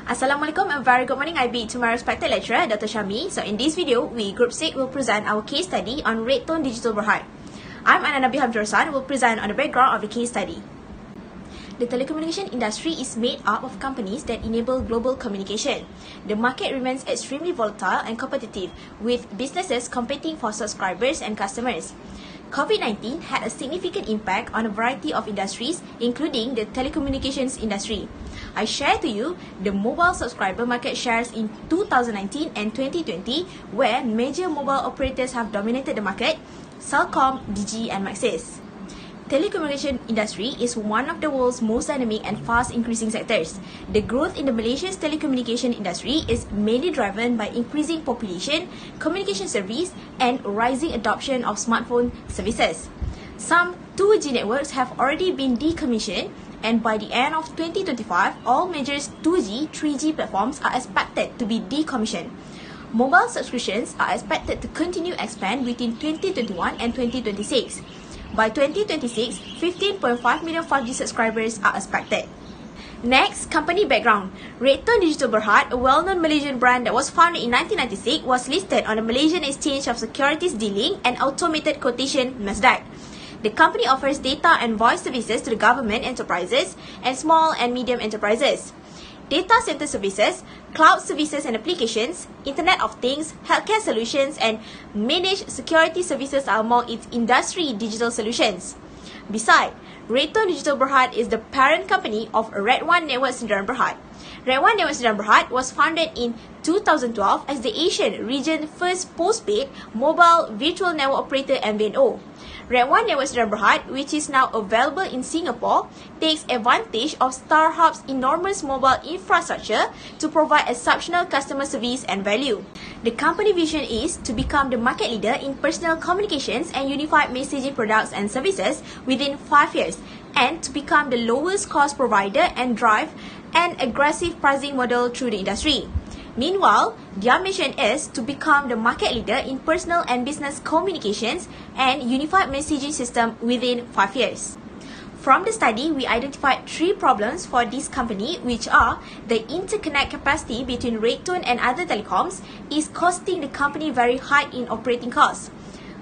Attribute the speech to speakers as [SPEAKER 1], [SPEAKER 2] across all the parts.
[SPEAKER 1] Assalamualaikum and very good morning. I be to my respected lecturer, Dr. Shami. So in this video, we Group 6 will present our case study on Redtone Digital Berhad. I'm Aina Nabihah Roslan will present on the background of the case study. The telecommunication industry is made up of companies that enable global communication. The market remains extremely volatile and competitive, with businesses competing for subscribers and customers. COVID-19 had a significant impact on a variety of industries, including the telecommunications industry. I share to you the mobile subscriber market shares in 2019 and 2020, where major mobile operators have dominated the market: Celcom, Digi and Maxis. Telecommunication industry is one of the world's most dynamic and fast increasing sectors. The growth in the Malaysia's telecommunication industry is mainly driven by increasing population, communication service and rising adoption of smartphone services. Some 2G networks have already been decommissioned, and by the end of 2025, all major 2G, 3G platforms are expected to be decommissioned. Mobile subscriptions are expected to continue expand between 2021 and 2026. By 2026, 15.5 million 5G subscribers are expected. Next, company background. Redtone Digital Berhad, a well-known Malaysian brand that was founded in 1996, was listed on the Malaysian Exchange of Securities Dealing and Automated Quotation (Nasdaq). The company offers data and voice services to the government enterprises and small and medium enterprises. Data center services, cloud services and applications, Internet of Things, healthcare solutions, and managed security services are among its industry digital solutions. Besides, Redtone Digital Berhad is the parent company of Redtone Network Sdn Berhad. Redtone Network Sdn Berhad was founded in 2012 as the Asian region's first postpaid mobile virtual network operator MVNO. Redtone Network Sdn Berhad, which is now available in Singapore, takes advantage of StarHub's enormous mobile infrastructure to provide exceptional customer service and value. The company vision is to become the market leader in personal communications and unified messaging products and services within 5 years, and to become the lowest cost provider and drive an aggressive pricing model through the industry. Meanwhile, their mission is to become the market leader in personal and business communications and unified messaging system within 5 years. From the study, we identified 3 problems for this company, which are: the interconnect capacity between Redtone and other telecoms is costing the company very high in operating costs,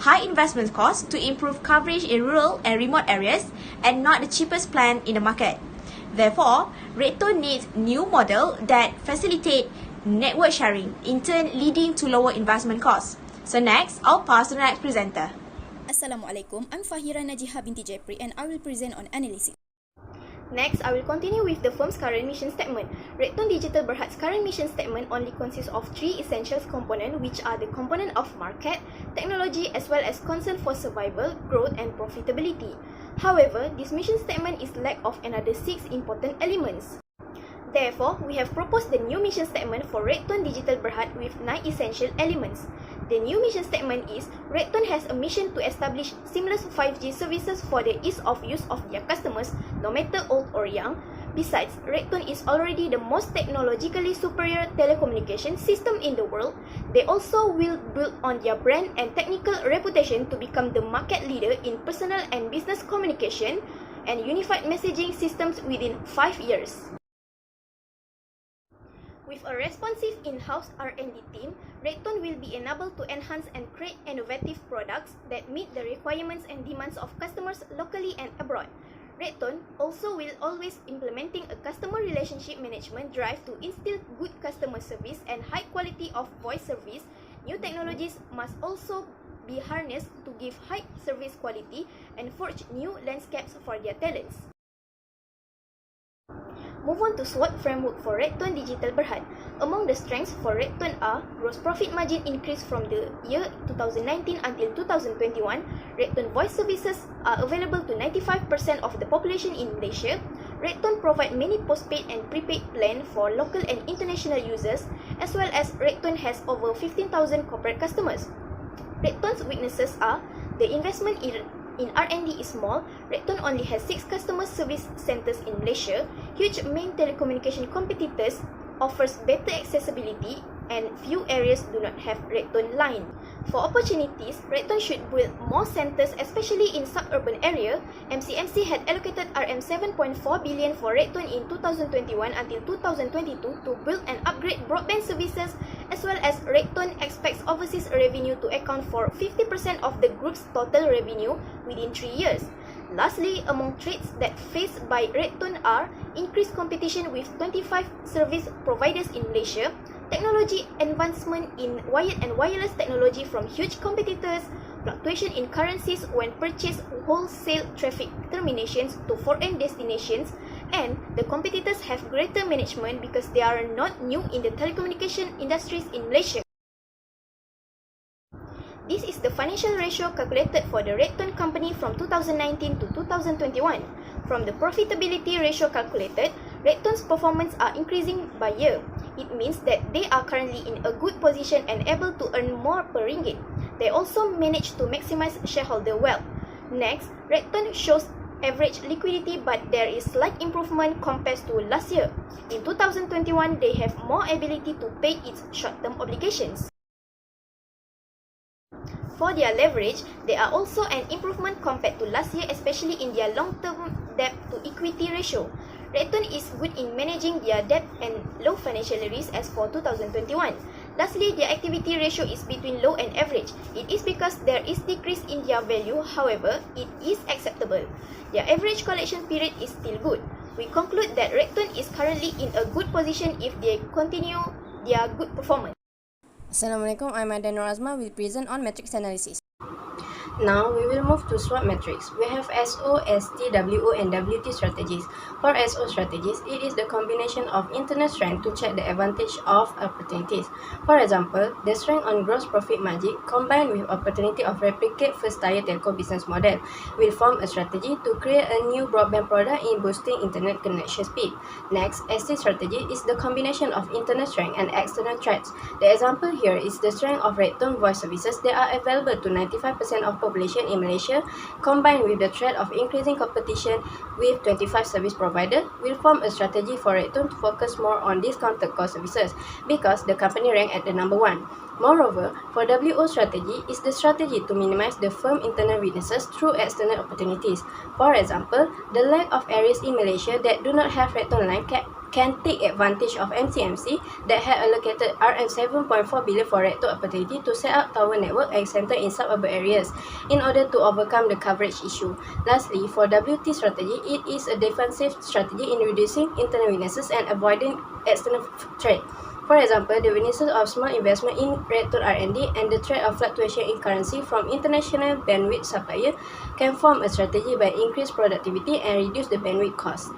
[SPEAKER 1] high investment costs to improve coverage in rural and remote areas, and not the cheapest plan in the market. Therefore, Redtone needs new model that facilitate network sharing, in turn leading to lower investment costs. So next, I'll pass to the next presenter.
[SPEAKER 2] Assalamualaikum, I'm Fahira Najihah Binti Jeppri and I will present on analysis.
[SPEAKER 3] Next, I will continue with the firm's current mission statement. Redtone Digital Berhad's current mission statement only consists of 3 essential components, which are the component of market, technology, as well as concern for survival, growth, and profitability. However, this mission statement is lack of another 6 important elements. Therefore, we have proposed the new mission statement for Redtone Digital Berhad with 9 essential elements. The new mission statement is: Redtone has a mission to establish seamless 5G services for the ease of use of their customers, no matter old or young. Besides, Redtone is already the most technologically superior telecommunication system in the world. They also will build on their brand and technical reputation to become the market leader in personal and business communication and unified messaging systems within 5 years. With a responsive in-house R&D team, Redtone will be enabled to enhance and create innovative products that meet the requirements and demands of customers locally and abroad. Redtone also will always implementing a customer relationship management drive to instill good customer service and high quality of voice service. New technologies must also be harnessed to give high service quality and forge new landscapes for their talents. Move on to SWOT framework for Redtone Digital Berhad. Among the strengths for Redtone are: gross profit margin increase from the year 2019 until 2021. Redtone voice services are available to 95% of the population in Malaysia. Redtone provide many postpaid and prepaid plan for local and international users, as well as Redtone has over 15,000 corporate customers. Redtone's weaknesses are: the investment in R&D is small. Redtone only has 6 customer service centers in Malaysia. Huge main telecommunication competitors offers better accessibility, and few areas do not have Redtone line. For opportunities, Redtone should build more centres, especially in suburban area. MCMC had allocated RM7.4 billion for Redtone in 2021 until 2022 to build and upgrade broadband services, as well as Redtone expects overseas revenue to account for 50% of the group's total revenue within 3 years. Lastly, among threats that faced by Redtone are increased competition with 25 service providers in Malaysia, technology advancement in wired and wireless technology from huge competitors, fluctuation in currencies when purchased wholesale traffic terminations to foreign destinations, and the competitors have greater management because they are not new in the telecommunication industries in Malaysia. This is the financial ratio calculated for the Redtone company from 2019 to 2021. From the profitability ratio calculated, Redtone's performance are increasing by year. It means that they are currently in a good position and able to earn more per ringgit. They also manage to maximize shareholder wealth. Next, Redtone shows average liquidity, but there is slight improvement compared to last year. In 2021, they have more ability to pay its short-term obligations. For their leverage, there are also an improvement compared to last year, especially in their long-term debt to equity ratio. Redtone is good in managing their debt and low financial risk as for 2021. Lastly, their activity ratio is between low and average. It is because there is decrease in their value, however, it is acceptable. Their average collection period is still good. We conclude that Redtone is currently in a good position if they continue their good performance.
[SPEAKER 4] Assalamualaikum, I'm Aida Nurazmah will present on matrix analysis.
[SPEAKER 5] Now we will move to SWOT matrix. We have SO, ST, WO and WT strategies. For SO strategies, it is the combination of internal strength to check the advantage of opportunities. For example, the strength on gross profit margin combined with opportunity of replicate first tier telco business model will form a strategy to create a new broadband product in boosting internet connection speed. Next, ST strategy is the combination of internal strength and external threats. The example here is the strength of Redtone voice services that are available to 95% of population in Malaysia, combined with the threat of increasing competition with 25 service providers, will form a strategy for Redtone to focus more on discounted cost services because the company ranked at the number 1. Moreover, for WO strategy is the strategy to minimize the firm internal weaknesses through external opportunities. For example, the lack of areas in Malaysia that do not have Redtone line can take advantage of MCMC that had allocated RM7.4 billion for Redtone opportunity to set up tower network and center in suburban areas in order to overcome the coverage issue. Lastly, for WT strategy, it is a defensive strategy in reducing internal weaknesses and avoiding external threat. For example, the weaknesses of small investment in Redtone R&D and the threat of fluctuation in currency from international bandwidth supplier can form a strategy by increased productivity and reduce the bandwidth cost.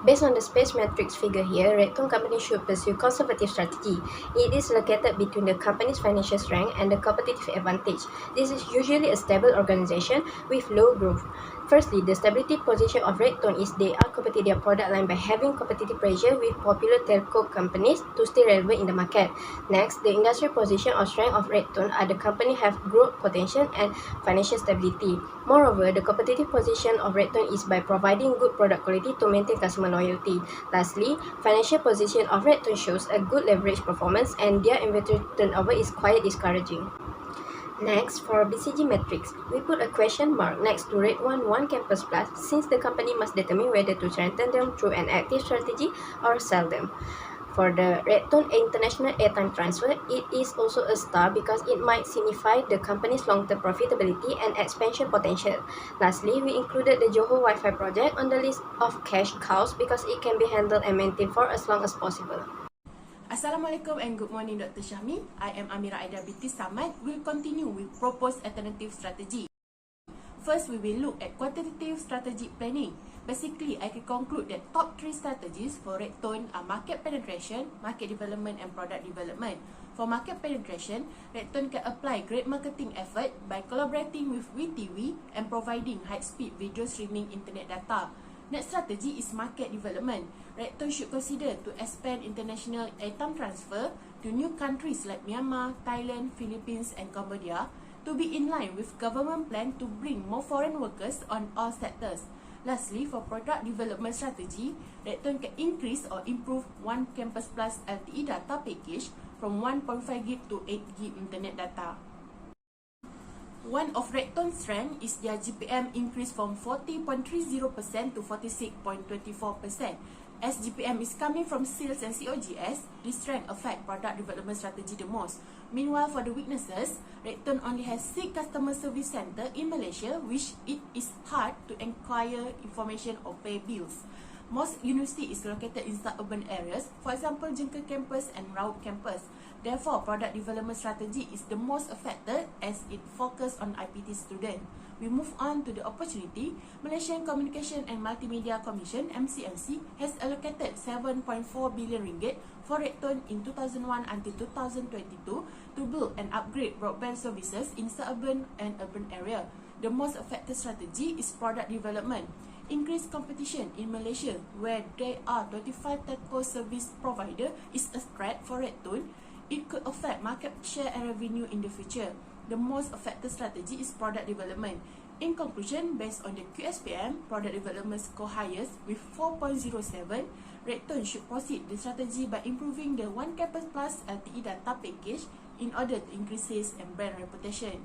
[SPEAKER 5] Based on the space matrix figure here, Redtone company should pursue conservative strategy. It is located between the company's financial strength and the competitive advantage. This is usually a stable organization with low growth. Firstly, the stability position of Redtone is they are competitive their product line by having competitive pressure with popular telco companies to stay relevant in the market. Next, the industry position or strength of Redtone are the company have growth potential and financial stability. Moreover, the competitive position of Redtone is by providing good product quality to maintain customer loyalty. Lastly, financial position of Redtone shows a good leverage performance and their inventory turnover is quite discouraging. Next, for BCG matrix, we put a question mark next to Redtone 1 Campus Plus since the company must determine whether to strengthen them through an active strategy or sell them. For the Redtone International Airtime Transfer, it is also a star because it might signify the company's long-term profitability and expansion potential. Lastly, we included the Johor Wi-Fi project on the list of cash cows because it can be handled and maintained for as long as possible.
[SPEAKER 6] Assalamualaikum and good morning Dr. Syahmi. I am Amirah Aida Binti Samat. We'll continue with proposed alternative strategy. First, we will look at quantitative strategic planning. Basically, I can conclude that top 3 strategies for Redtone are market penetration, market development and product development. For market penetration, Redtone can apply great marketing effort by collaborating with WeTV and providing high-speed video streaming internet data. Next strategy is market development. Redtone should consider to expand international airtime transfer to new countries like Myanmar, Thailand, Philippines and Cambodia to be in line with government plan to bring more foreign workers on all sectors. Lastly, for product development strategy, Redtone can increase or improve 1 Campus Plus LTE data package from 1.5 gig to 8 gig internet data. One of Redtone's strength is their GPM increase from 40.30% to 46.24%. As GPM is coming from sales and COGS, this trend affects product development strategy the most. Meanwhile, for the weaknesses, Redtone only has 6 customer service centers in Malaysia, which it is hard to acquire information or pay bills. Most university is located in suburban areas, for example, Jengkel campus and Raub campus. Therefore, product development strategy is the most affected as it focuses on IPT students. We move on to the opportunity. Malaysian Communication and Multimedia Commission (MCMC) has allocated 7.4 billion ringgit for Redtone in 2001 until 2022 to build and upgrade broadband services in suburban and urban area. The most affected strategy is product development. Increased competition in Malaysia, where there are 25 telco service providers, is a threat for Redtone. It could affect market share and revenue in the future. The most affected strategy is product development. In conclusion, based on the QSPM, product development score highest with 4.07, Redtone should proceed the strategy by improving the One Campus Plus LTE data package in order to increase sales and brand reputation.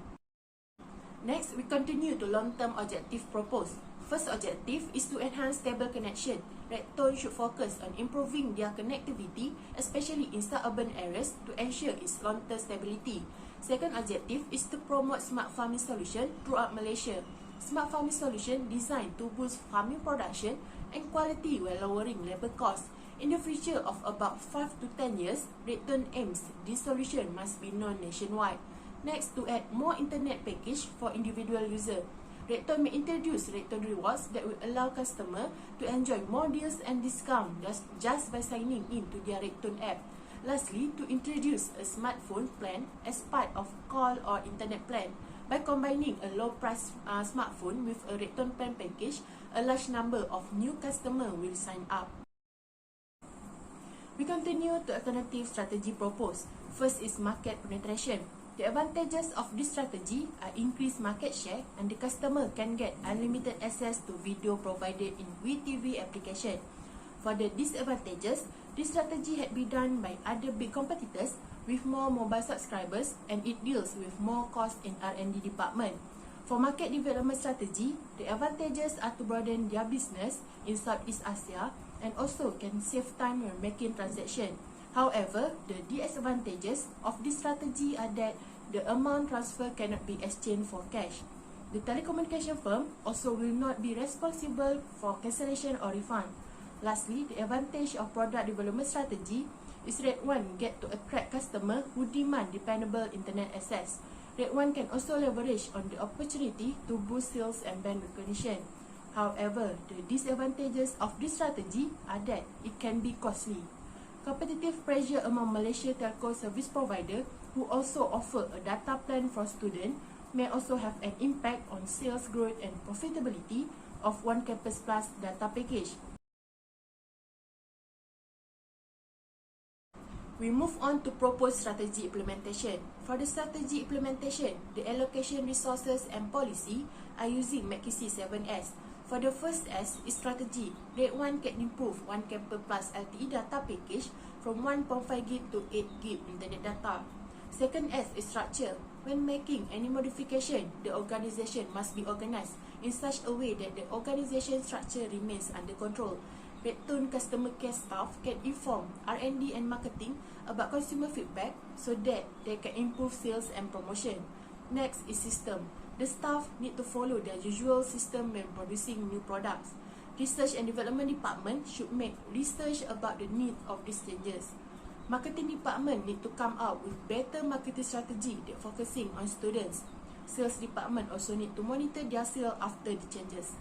[SPEAKER 6] Next, we continue to long-term objective proposed. First objective is to enhance stable connection. Redtone should focus on improving their connectivity, especially in suburban areas, to ensure its long-term stability. Second objective is to promote smart farming solution throughout Malaysia. Smart farming solution designed to boost farming production and quality while lowering labor costs. In the future of about 5 to 10 years, Redtone aims this solution must be known nationwide. Next, to add more internet package for individual user. Redtone may introduce Redtone Rewards that will allow customers to enjoy more deals and discounts just by signing in to their Redtone app. Lastly, to introduce a smartphone plan as part of call or internet plan. By combining a low-price smartphone with a Redtone plan package, a large number of new customers will sign up. We continue to alternative strategy proposed. First is market penetration. The advantages of this strategy are increased market share and the customer can get unlimited access to video provided in WeTV application. For the disadvantages, this strategy had been done by other big competitors with more mobile subscribers and it deals with more cost in R&D department. For market development strategy, the advantages are to broaden their business in Southeast Asia and also can save time when making transaction. However, the disadvantages of this strategy are that the amount transfer cannot be exchanged for cash. The telecommunication firm also will not be responsible for cancellation or refund. Lastly, the advantage of product development strategy is Redtone get to attract customers who demand dependable internet access. Redtone can also leverage on the opportunity to boost sales and brand recognition. However, the disadvantages of this strategy are that it can be costly. Competitive pressure among Malaysia telco service provider who also offer a data plan for students may also have an impact on sales growth and profitability of One Campus Plus data package. We move on to proposed strategy implementation. For the strategy implementation, the allocation resources and policy are using MGT657. For the first S is strategy. Redtone can improve One Campus Plus LTE data package from 1.5 gig to 8 gig internet data. Second S is structure. When making any modification, the organization must be organized in such a way that the organization structure remains under control. Redtone customer care staff can inform R&D and marketing about consumer feedback so that they can improve sales and promotion. Next is system. The staff need to follow their usual system when producing new products. Research and Development Department should make research about the need of these changes. Marketing Department need to come out with better marketing strategy that focusing on students. Sales Department also need to monitor their sales after the changes.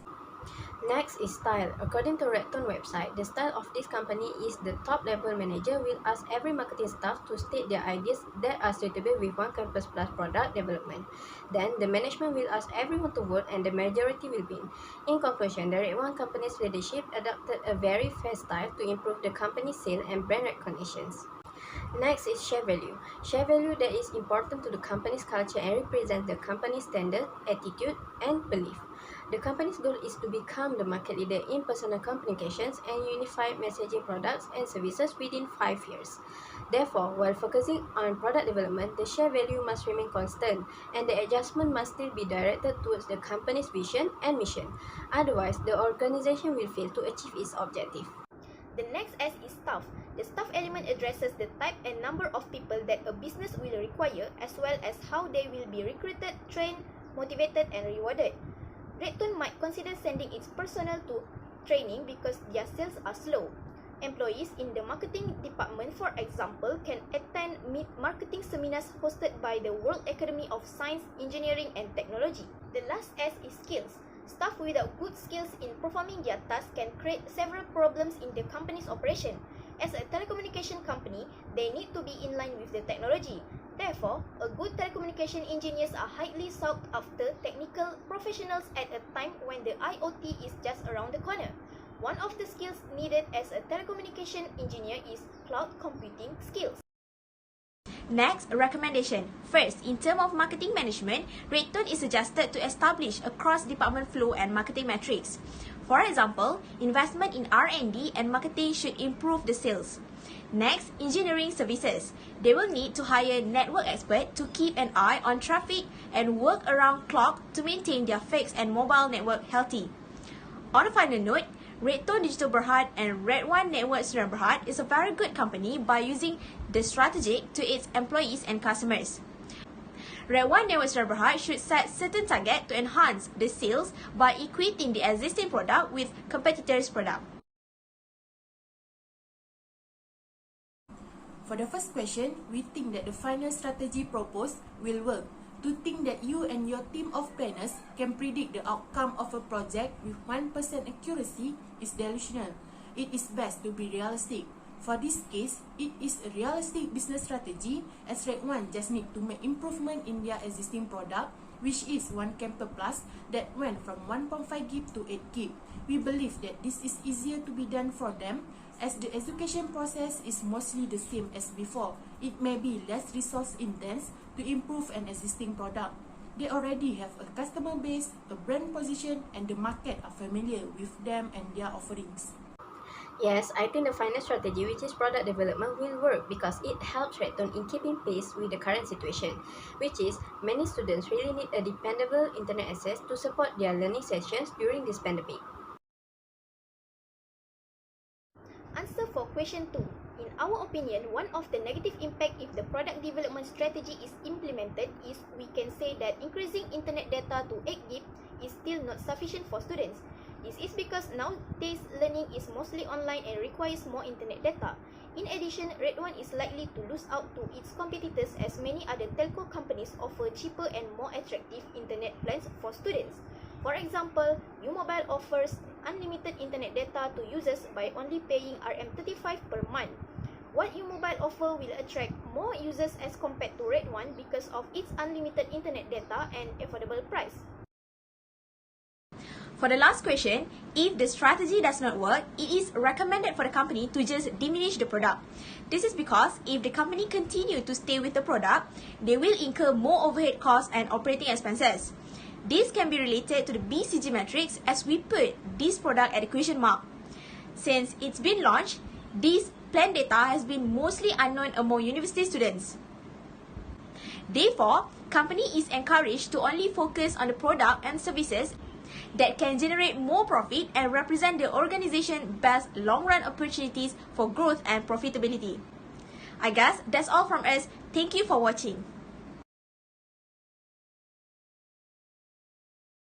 [SPEAKER 5] Next is style. According to Redtone website, the style of this company is the top level manager will ask every marketing staff to state their ideas that are suitable with One Campus Plus product development. Then the management will ask everyone to vote and the majority will win. In conclusion, the Redtone company's leadership adopted a very fair style to improve the company's sale and brand recognitions. Next is share value. Share value that is important to the company's culture and represents the company's standard, attitude, and belief. The company's goal is to become the market leader in personal communications and unified messaging products and services within 5 years. Therefore, while focusing on product development, the share value must remain constant and the adjustment must still be directed towards the company's vision and mission. Otherwise, the organization will fail to achieve its objective.
[SPEAKER 3] The next S is staff. The staff element addresses the type and number of people that a business will require, as well as how they will be recruited, trained, motivated, and rewarded. Redtone might consider sending its personnel to training because their sales are slow. Employees in the marketing department, for example, can attend marketing seminars hosted by the World Academy of Science, Engineering, and Technology. The last S is skills. Staff without good skills in performing their tasks can create several problems in the company's operation. As a telecommunication company, they need to be in line with the technology. Therefore, a good telecommunication engineers are highly sought after technical professionals at a time when the IoT is just around the corner. One of the skills needed as a telecommunication engineer is cloud computing skills.
[SPEAKER 1] Next, recommendation. First, in terms of marketing management, Redtone is suggested to establish a cross-department flow and marketing metrics. For example, investment in R&D and marketing should improve the sales. Next, engineering services. They will need to hire network experts to keep an eye on traffic and work around clock to maintain their fixed and mobile network healthy. On a final note, Redtone Digital Berhad and Redone Network Surat Berhad is a very good company by using the strategic to its employees and customers. Redone Network Surat Berhad should set certain target to enhance the sales by equating the existing product with competitors' product.
[SPEAKER 6] For the first question, we think that the final strategy proposed will work. To think that you and your team of planners can predict the outcome of a project with 1% accuracy is delusional. It is best to be realistic. For this case, it is a realistic business strategy as Redone just need to make improvement in their existing product, which is 1 Camper Plus that went from 1.5 GB to 8 GB. We believe that this is easier to be done for them as the education process is mostly the same as before. It may be less resource intense to improve an existing product. They already have a customer base, a brand position, and the market are familiar with them and their offerings.
[SPEAKER 5] Yes, I think the final strategy, which is product development, will work because it helps Redtone in keeping pace with the current situation, which is many students really need a dependable internet access to support their learning sessions during this pandemic.
[SPEAKER 3] Answer for question 2. In our opinion, one of the negative impact if the product development strategy is implemented is we can say that increasing internet data to 8 GB is still not sufficient for students. This is because nowadays learning is mostly online and requires more internet data. In addition, Redone is likely to lose out to its competitors as many other telco companies offer cheaper and more attractive internet plans for students. For example, U-Mobile offers unlimited internet data to users by only paying Rm35 per month. What U-Mobile offer will attract more users as compared to Redone because of its unlimited internet data and affordable price.
[SPEAKER 1] For the last question, if the strategy does not work, it is recommended for the company to just diminish the product. This is because if the company continue to stay with the product, they will incur more overhead costs and operating expenses. This can be related to the BCG matrix as we put this product at the question mark. Since it's been launched, this plan data has been mostly unknown among university students. Therefore, company is encouraged to only focus on the product and services that can generate more profit and represent the organization's best long-run opportunities for growth and profitability. I guess that's all from us. Thank you for watching.